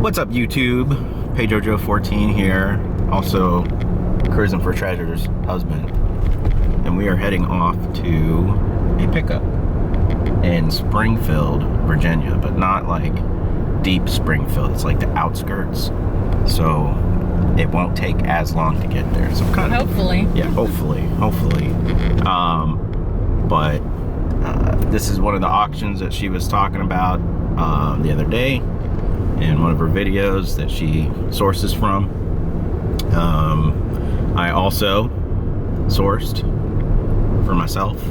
What's up, YouTube? PayJojo14 here, also Cruising for Treasure's husband, and we are heading off to a pickup in Springfield, Virginia, but not like deep Springfield. It's like the outskirts, so it won't take as long to get there. So kind of, hopefully, yeah, hopefully. But this is one of the auctions that she was talking about the other day in one of her videos that she sources from. I also sourced for myself.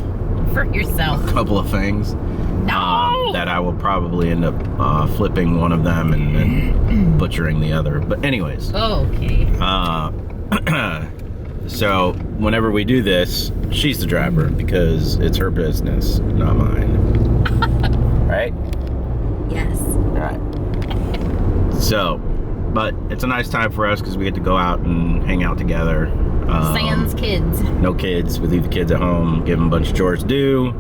For yourself. A couple of things. No! That I will probably end up flipping one of them and then butchering the other. But anyways. Okay. So whenever we do this, she's the driver because it's her business, not mine. Right? Yes. Right. So, but it's a nice time for us because we get to go out and hang out together. Sans kids. No kids. We leave the kids at home, give them a bunch of chores to do,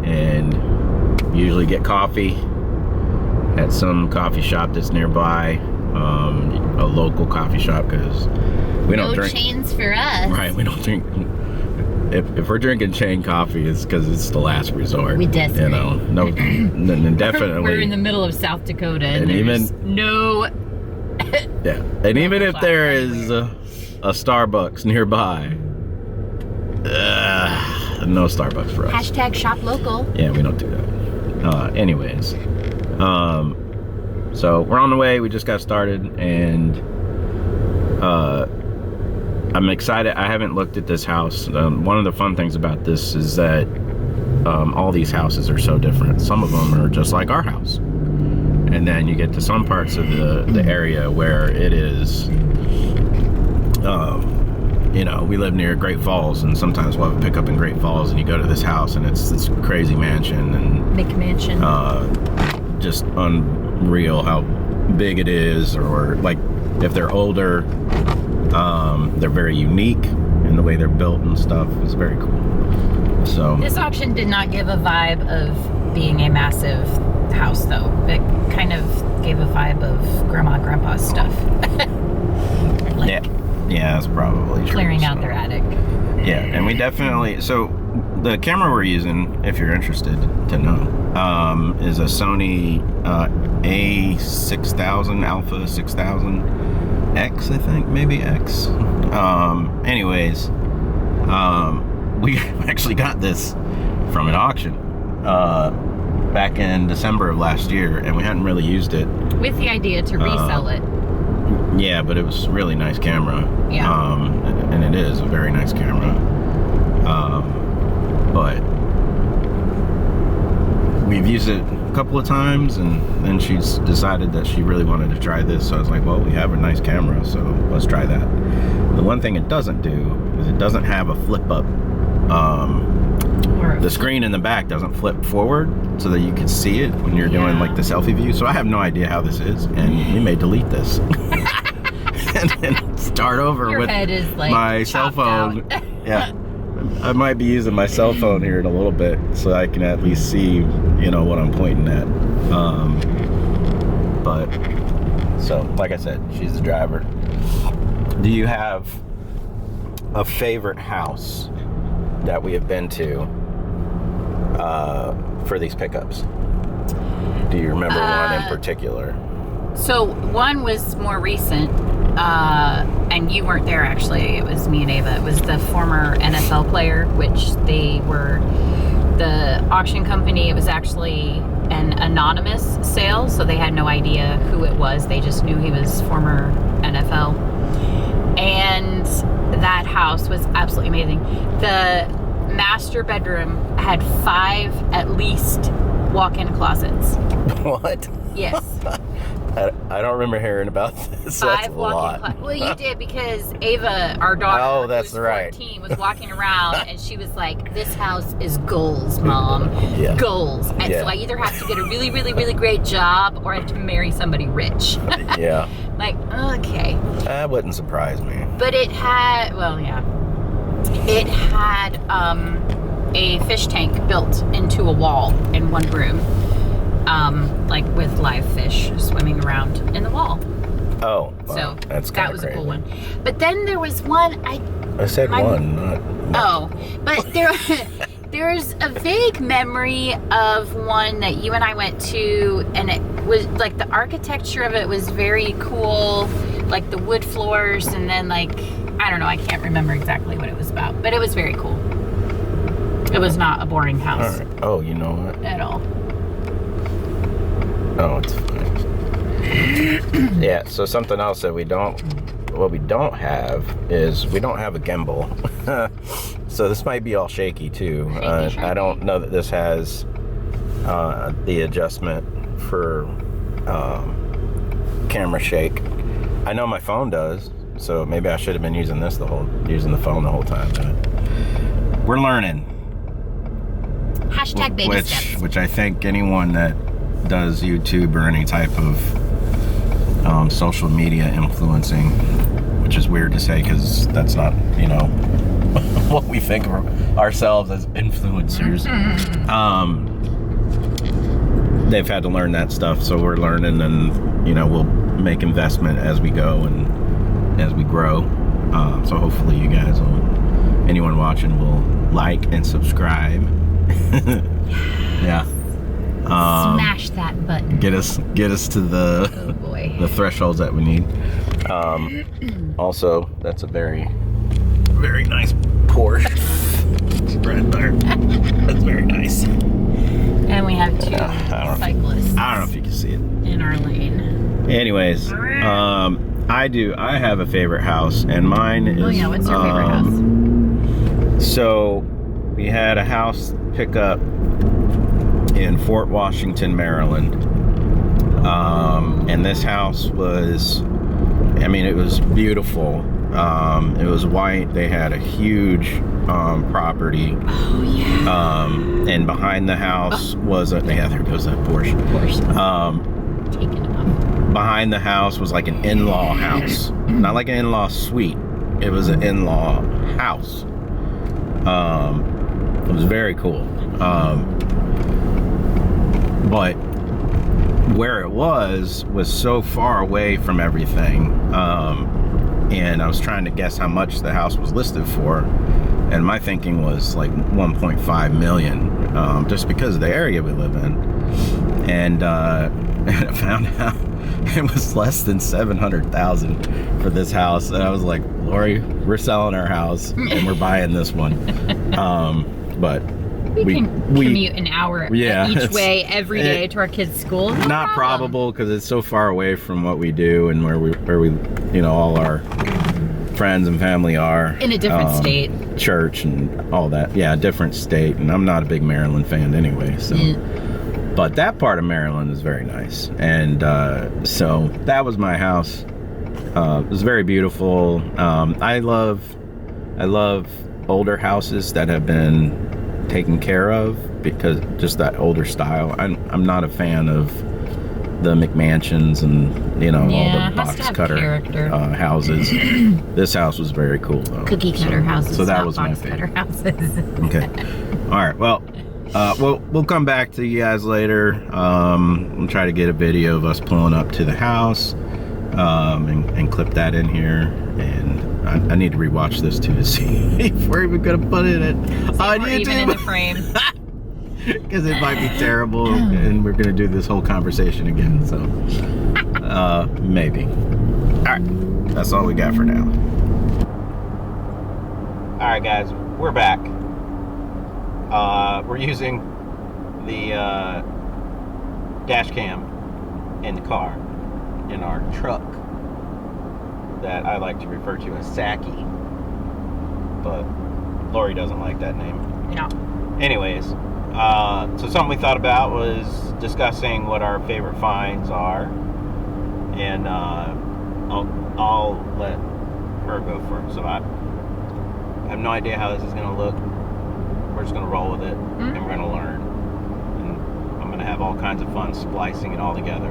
and usually get coffee at some coffee shop that's nearby, a local coffee shop, because we don't drink. No chains for us. Right, we don't drink. If we're drinking chain coffee, it's because it's the last resort. We desperate. You know, no, definitely. We're in the middle of South Dakota, and even no. Yeah, and even if there is a Starbucks nearby, no Starbucks for us. Hashtag shop local. Yeah, we don't do that. Anyways, so we're on the way. We just got started, and I'm excited. I haven't looked at this house. One of the fun things about this is that all these houses are so different. Some of them are just like our house. And then you get to some parts of the area where it is, you know, we live near Great Falls, and sometimes we'll have a pickup in Great Falls, and you go to this house, and it's this crazy mansion, and McMansion. just unreal how big it is, or like if they're older, they're very unique in the way they're built and stuff. It's very cool. So this auction did not give a vibe of being a massive house, though. It kind of gave a vibe of grandma and grandpa's stuff. Like yeah, that's probably true. Clearing out their attic. Yeah, and we definitely, so the camera we're using, if you're interested to know, is a Sony A6000 Alpha 6000 X, I think, maybe X. Anyways, we actually got this from an auction back in December of last year, and we hadn't really used it. With the idea to resell it. Yeah, but it was a really nice camera. Yeah. And it is a very nice camera. But we've used it a couple of times, and then she's decided that she really wanted to try this. So I was like, well, we have a nice camera, so let's try that. The one thing it doesn't do is it doesn't have a flip up. The screen in the back doesn't flip forward so that you can see it when you're doing like the selfie view. So I have no idea how this is, and we may delete this and then start over Your with head is, like, my cell phone. Yeah, I might be using my cell phone here in a little bit so I can at least see, you know, what I'm pointing at. But so, like I said, she's the driver. Do you have a favorite house that we have been to for these pickups? Do you remember one in particular? So one was more recent, and you weren't there actually. It was me and Ava. It was the former NFL player, which they were the auction company. It was actually an anonymous sale, so they had no idea who it was. They just knew he was former NFL. And that house was absolutely amazing. The master bedroom had 5 at least walk-in closets. What? Yes. I don't remember hearing about this. 5 walk-in closets. Well, you did, because Ava, our daughter, that's who's right, 14, was walking around and she was like, "This house is goals, Mom." Yeah. Goals. And so I either have to get a really, really, really great job, or I have to marry somebody rich. Yeah. Like, okay. That wouldn't surprise me. But it had, well, yeah. It had a fish tank built into a wall in one room. Like with live fish swimming around in the wall. Oh, So wow. That's that kinda was a cool crazy. one. But then there was one I said one, not. Oh, but there's a vague memory of one that you and I went to, and it was like the architecture of it was very cool, like the wood floors, and then like I don't know, I can't remember exactly what it was about, but it was very cool. It was not a boring house All right. Oh, you know what? at all. Oh, it's fine. Yeah. So something else that we don't have is we don't have a gimbal. So this might be all shaky too. Shaky. I don't know that this has the adjustment for camera shake. I know my phone does, so maybe I should have been using the phone the whole time. But we're learning. Hashtag baby steps. Which I think anyone that does YouTube or any type of social media influencing, which is weird to say because that's not, what we think of ourselves as influencers. They've had to learn that stuff, so we're learning, and we'll make investment as we go and as we grow. So hopefully you guys anyone watching will like and subscribe. Yeah. Smash that button. Get us to the the thresholds that we need. Also, that's a very, very nice Porsche right there. That's very nice. And we have two cyclists. I don't know if you can see it in our lane. Anyways, I have a favorite house, and mine is. Oh yeah, what's your favorite house? So we had a house pickup in Fort Washington, Maryland. And this house was, it was beautiful. It was white. They had a huge property. Oh yeah. And behind the house was there goes that Porsche. Taking it off. Behind the house was like an in-law house, not like an in-law suite. It was an in-law house. It was very cool. But where it was so far away from everything. And I was trying to guess how much the house was listed for. And my thinking was like 1.5 million, just because of the area we live in. And I found out it was less than 700,000 for this house. And I was like, Lori, we're selling our house and we're buying this one. But we can commute an hour each way every day to our kids' school. Not probable because it's so far away from what we do and where we all our friends and family are. In a different state. Church and all that. Yeah, a different state. And I'm not a big Maryland fan anyway. So, but that part of Maryland is very nice. And so that was my house. It was very beautiful. I love older houses that have been taken care of, because just that older style. I'm not a fan of the McMansions and all the box cutter houses. This house was very cool though. Cookie cutter houses. So that was my favorite. Okay. All right. Well, we'll come back to you guys later. We'll try to get a video of us pulling up to the house, and clip that in here. And I need to rewatch this too to see if we're even gonna put it on YouTube. Even in the frame. Because it might be terrible, and we're gonna do this whole conversation again. So maybe. All right, that's all we got for now. All right, guys, we're back. We're using the dash cam in the car in our truck that I like to refer to as Saki, but Lori doesn't like that name. No. Anyways, so something we thought about was discussing what our favorite finds are, and I'll let her go first. So I have no idea how this is going to look. We're just going to roll with it, and we're going to learn. And I'm going to have all kinds of fun splicing it all together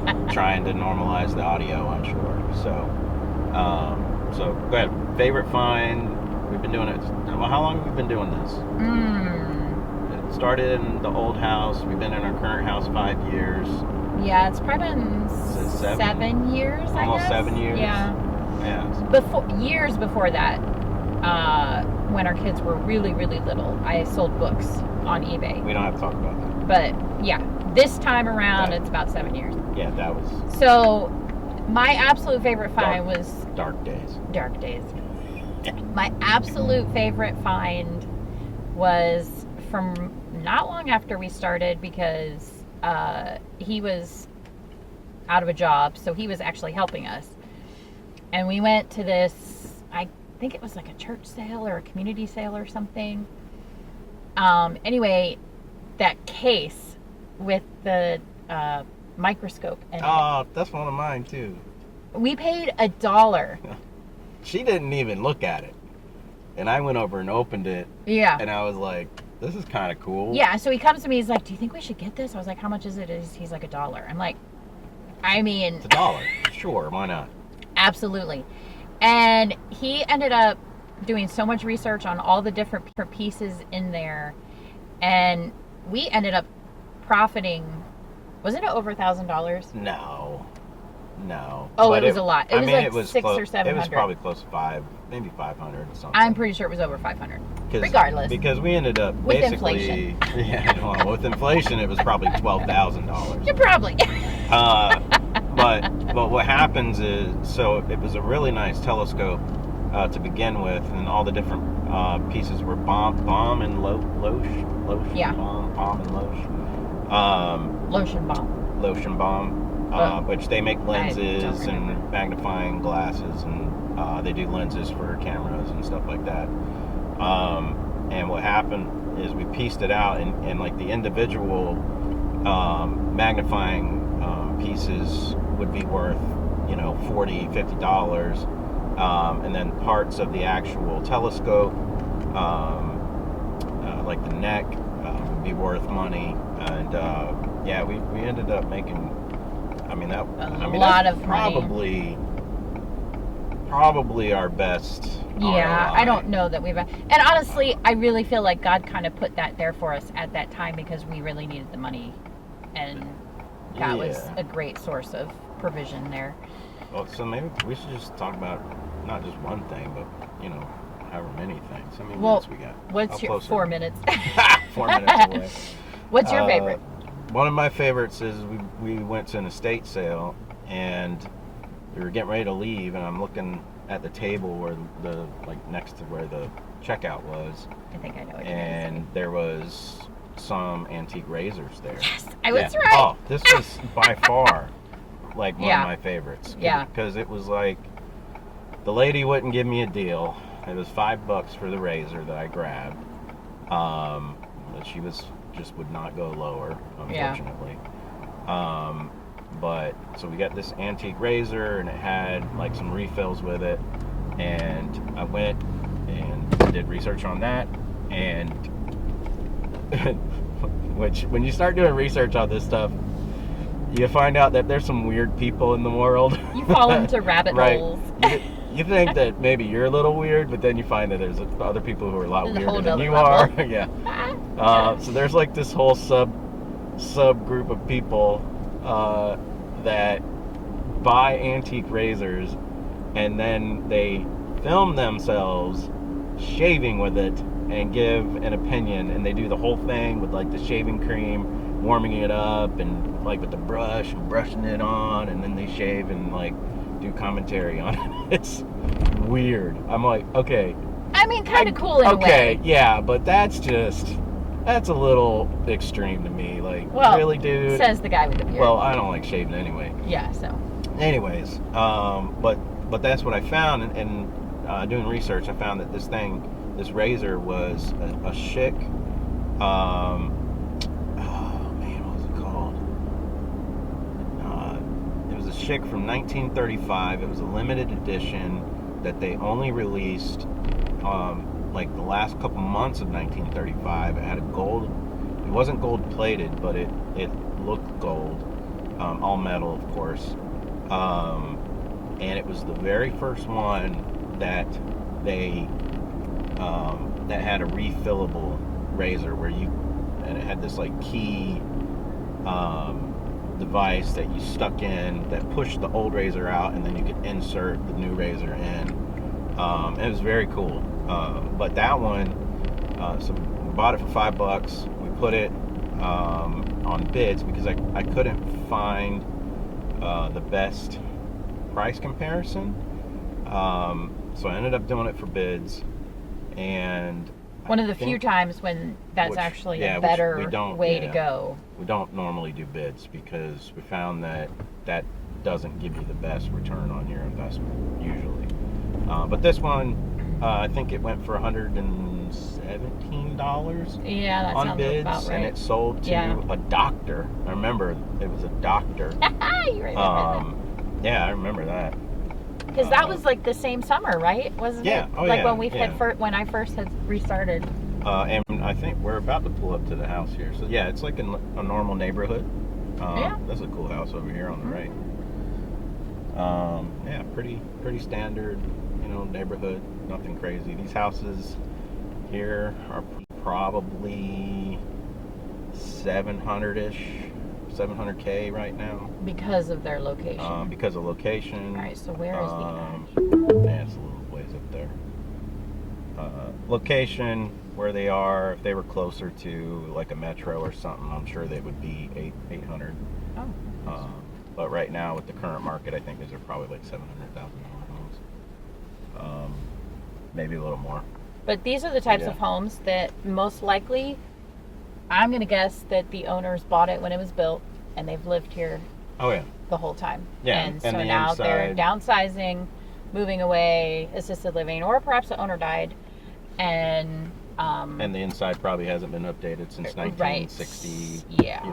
and trying to normalize the audio, I'm sure. So go ahead. Favorite find. We've been doing it. Well, how long have we been doing this? It started in the old house. We've been in our current house 5 years. Yeah, it's probably been 7 years, I almost guess. 7 years. Yeah. Yeah. Years before that, when our kids were really, really little, I sold books on eBay. We don't have to talk about that. But yeah, this time around, it's about 7 years. Yeah, that was. So, my absolute favorite find was Dark Days. Dark Days. My absolute favorite find was from not long after we started, because he was out of a job, so he was actually helping us. And we went to this, I think it was like a church sale or a community sale or something. Anyway, that case with the microscope in it. Oh, that's one of mine too. We paid $1. She didn't even look at it. And I went over and opened it. Yeah. And I was like, this is kind of cool. Yeah, so he comes to me, he's like, do you think we should get this? I was like, how much is it? He's like, $1. I'm like, I mean... It's $1. Sure, why not? Absolutely. And he ended up doing so much research on all the different pieces in there. And we ended up profiting, wasn't it over $1,000? No. Oh, but it was a lot. It was like it was 600 or 700. It was probably close to 5, maybe 500 or something. I'm pretty sure it was over 500. Regardless. Because we ended up with basically... inflation. Yeah, well, with inflation, it was probably $12,000. Yeah, probably. But what happens is, so it was a really nice telescope to begin with, and all the different pieces were bomb and loche. Yeah. Bomb and loche. Lotion bomb. Which they make lenses and magnifying glasses, and they do lenses for cameras and stuff like that. And what happened is we pieced it out, and like the individual magnifying pieces would be worth, $40, $50, and then parts of the actual telescope, like the neck, would be worth money. And yeah, we ended up making. A lot of money. Probably our best. Yeah, ROI. I don't know that we've... And honestly, I really feel like God kind of put that there for us at that time, because we really needed the money. And that was a great source of provision there. Well, so maybe we should just talk about not just one thing, but, however many things. How many minutes we got? What's your... 4 minutes. 4 minutes away. What's your favorite? One of my favorites is we went to an estate sale, and we were getting ready to leave, and I'm looking at the table where next to where the checkout was. I think I know what you're And saying. there was some antique razors there. Yes, I was right. Oh, this was by far one of my favorites. Yeah. Because it was like, the lady wouldn't give me a deal. It was $5 for the razor that I grabbed. But she just would not go lower, unfortunately. But so we got this antique razor, and it had like some refills with it, and I went and did research on that, and which, when you start doing research on this stuff, you find out that there's some weird people in the world. You fall into rabbit right. holes. You think that maybe you're a little weird, but then you find that there's other people who are a lot weirder than you are. Yeah. So there's like this whole sub group of people that buy antique razors, and then they film themselves shaving with it and give an opinion, and they do the whole thing with like the shaving cream, warming it up, and like with the brush and brushing it on, and then they shave and like do commentary on it. It's weird. I'm like, okay. I mean, kind of cool in a way. Okay, yeah, but that's a little extreme to me. Like, really, dude? Says the guy with the beard. Well, I don't like shaving anyway. Yeah, so. Anyways, but that's what I found, and doing research, I found that this razor was a Schick, what was it called? It was a Schick from 1935. It was a limited edition that they only released like the last couple months of 1935. It had a gold, it wasn't gold plated, but it looked gold, all metal, of course. And it was the very first one that they that had a refillable razor and it had this like key device that you stuck in that pushed the old razor out, and then you could insert the new razor in. It was very cool. But that one, so we bought it for $5. We put it on bids because I couldn't find the best price comparison. So I ended up doing it for bids, and one of the few times when that's actually a better way to go. We don't normally do bids because we found that doesn't give you the best return on your investment usually. But this one, I think it went for $117 yeah, that on sounds bids, about right. and it sold to a doctor. I remember it was a doctor. You remember that? Yeah, I remember that. Because that was like the same summer, right? Wasn't it? Oh, like yeah, when we had when I first had restarted. And I think we're about to pull up to the house here. So yeah, it's like a normal neighborhood. That's a cool house over here on the right. Yeah, pretty standard, neighborhood. Nothing crazy. These houses here are probably 700K right now. Because of their location. Because of location. All right, so where is the garage? Yeah, it's a little ways up there. Location, where they are. If they were closer to like a metro or something, I'm sure they would be 800. Oh. But right now, with the current market, I think these are probably like $700,000 homes. Maybe a little more. But these are the types of homes that most likely, I'm going to guess that the owners bought it when it was built, and they've lived here the whole time. Yeah, and so now they're downsizing, moving away, assisted living, or perhaps the owner died, and the inside probably hasn't been updated since 1960,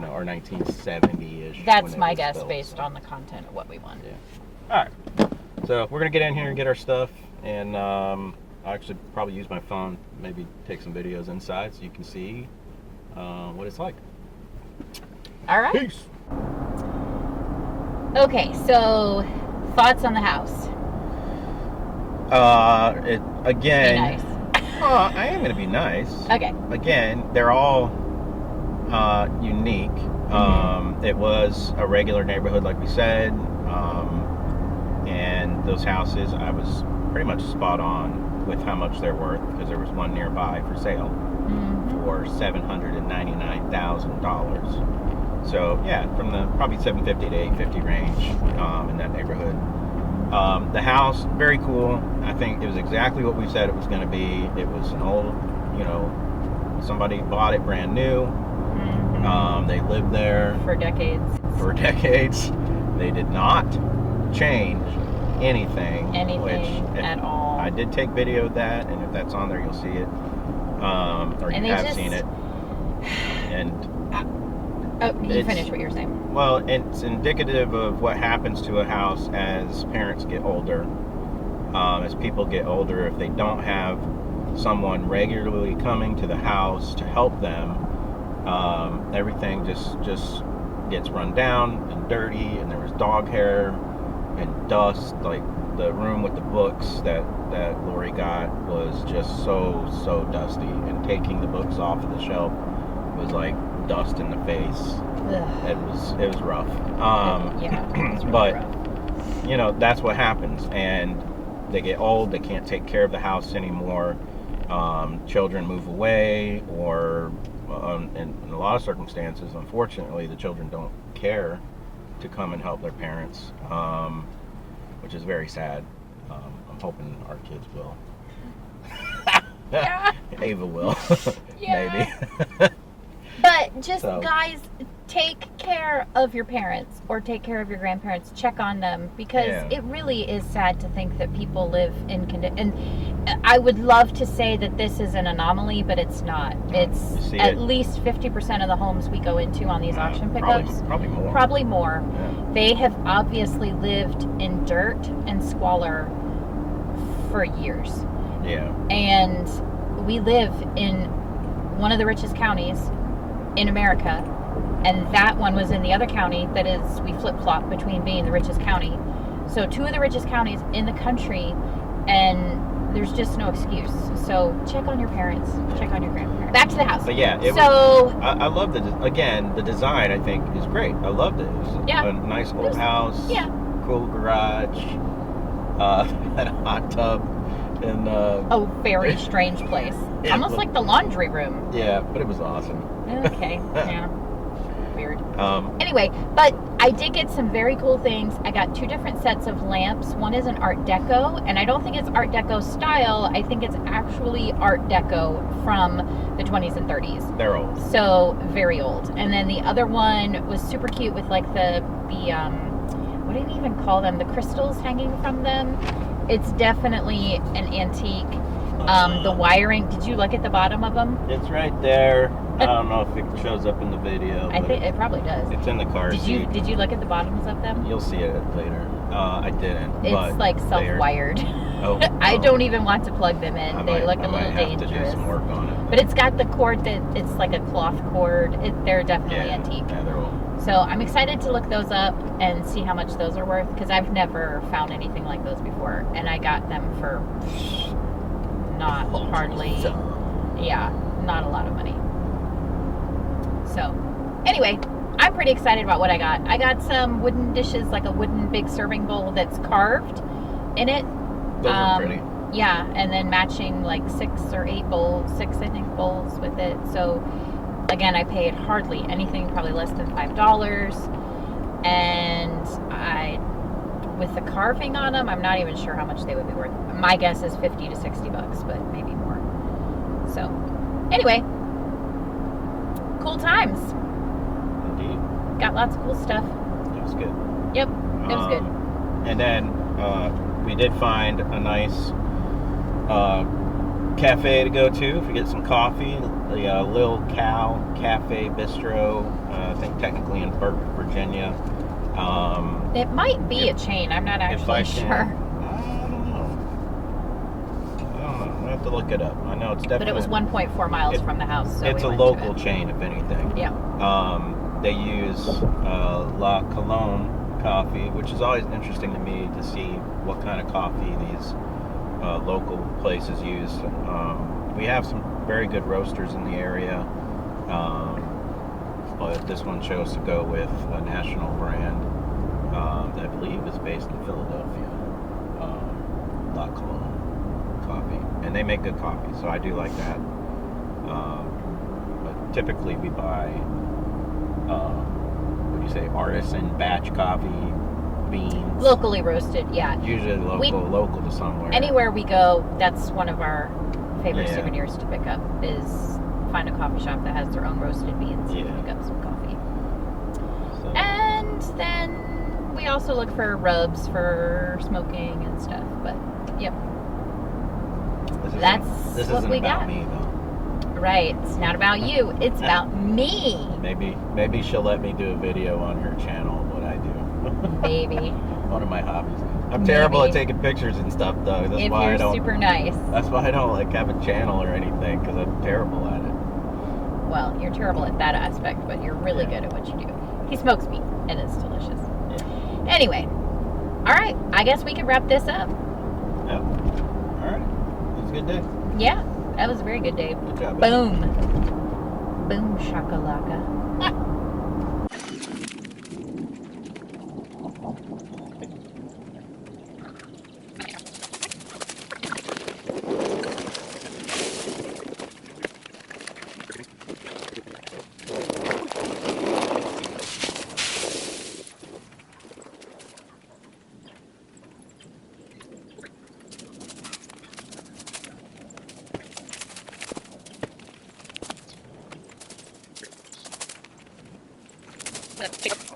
or 1970-ish. That's my guess based on the content of what we want. Yeah. All right. So we're going to get in here and get our stuff, and I'll actually probably use my phone, maybe take some videos inside so you can see what it's like. All right. Peace. Okay, so thoughts on the house? Again. Be nice. I am going to be nice. Okay. Again, they're all unique. It was a regular neighborhood, like we said, and those houses, I was pretty much spot on with how much they're worth, because there was one nearby for sale for $799,000. So yeah, from the probably $750 to $850 range in that neighborhood. The house, very cool. I think it was exactly what we said it was going to be. It was an old, somebody bought it brand new. They lived there for decades. They did not change anything at all. I did take video of that, and if that's on there, you'll see it. Or you have seen it. And you finish what you were saying. Well, it's indicative of what happens to a house as parents get older. As people get older, if they don't have someone regularly coming to the house to help them, everything just gets run down and dirty, and there was dog hair and dust. Like the room with the books that Lori got was just so dusty, and taking the books off of the shelf was like dust in the face. Ugh. It was rough. It's really but rough. That's what happens, and they get old. They can't take care of the house anymore. Children move away, or in a lot of circumstances, unfortunately, the children don't care to come and help their parents, which is very sad. I'm hoping our kids will. Yeah. Ava will. Yeah. Maybe. But just, guys, take care of your parents or take care of your grandparents. Check on them, because it really is sad to think that people live in and I would love to say that this is an anomaly, but it's not. It's at least 50% of the homes we go into on these auction pickups. Probably more. Yeah. They have obviously lived in dirt and squalor for years. Yeah. And we live in one of the richest counties in America, and that one was in the other county that is, we flip-flop between being the richest county. So two of the richest counties in the country, and there's just no excuse. So check on your parents, check on your grandparents. Back to the house. But yeah, I love the design. I think is great. I loved it. It was a nice old house. Yeah. Cool garage. Had a hot tub. And a very strange place. Almost like the laundry room. Yeah, but it was awesome. Okay. Yeah. Weird. Anyway, but I did get some very cool things. I got 2 different sets of lamps. One is an Art Deco, and I don't think it's Art Deco style. I think it's actually Art Deco from the 20s and 30s. They're old. So, very old. And then the other one was super cute with like the what do you even call them? The crystals hanging from them. It's definitely an antique. The wiring, did you look at the bottom of them? It's right there. I don't know if it shows up in the video. I think it probably does. It's in the car seat. Did you look at the bottoms of them? You'll see it later. I didn't. It's like self-wired. I don't even want to plug them in. They look a little dangerous. To do some work on it. But it's got the cord that it's like a cloth cord. They're definitely antique. Yeah, they're old. So I'm excited to look those up and see how much those are worth, because I've never found anything like those before, and I got them for not a lot of money. So anyway, I'm pretty excited about what I got. I got some wooden dishes, like a wooden big serving bowl that's carved in it. Those are pretty. Yeah, and then matching like 6 or 8 bowls, 6 I think bowls with it. So again, I paid hardly anything, probably less than $5. And with the carving on them, I'm not even sure how much they would be worth. My guess is $50 to $60, but maybe more. So anyway, cool times. Indeed. Got lots of cool stuff. It was good. Yep, it was good. And then we did find a nice cafe to go to if you get some coffee. The Lil Cow Cafe Bistro, I think technically in Burke, Virginia. It might be a chain. I'm not actually sure. I don't know. I have to look it up. I know it's definitely. But it was 1.4 miles from the house. So it's a local chain, if anything. Yeah. They use La Colombe coffee, which is always interesting to me to see what kind of coffee these local places use. We have some very good roasters in the area, but this one chose to go with a national brand that I believe is based in Philadelphia, La Colombe coffee, and they make good coffee, so I do like that. But typically we buy artisan batch coffee beans, locally roasted. Yeah, usually local to somewhere. Anywhere we go, that's one of our favorite souvenirs to pick up, is find a coffee shop that has their own roasted beans and pick up some coffee. So. And then we also look for rubs for smoking and stuff, but this what we got. Me, though. Right, it's not about you, it's about me. Maybe she'll let me do a video on her channel of what I do. Maybe. One of my hobbies. I'm terrible at taking pictures and stuff, though. That's why I don't. Super nice. That's why I don't like have a channel or anything, because I'm terrible at it. Well, you're terrible at that aspect, but you're really good at what you do. He smokes meat, and it's delicious. Yeah. Anyway, all right. I guess we could wrap this up. Yep. All right. It was a good day. Yeah, that was a very good day. Good job. Boom. Boom shakalaka. Pick up.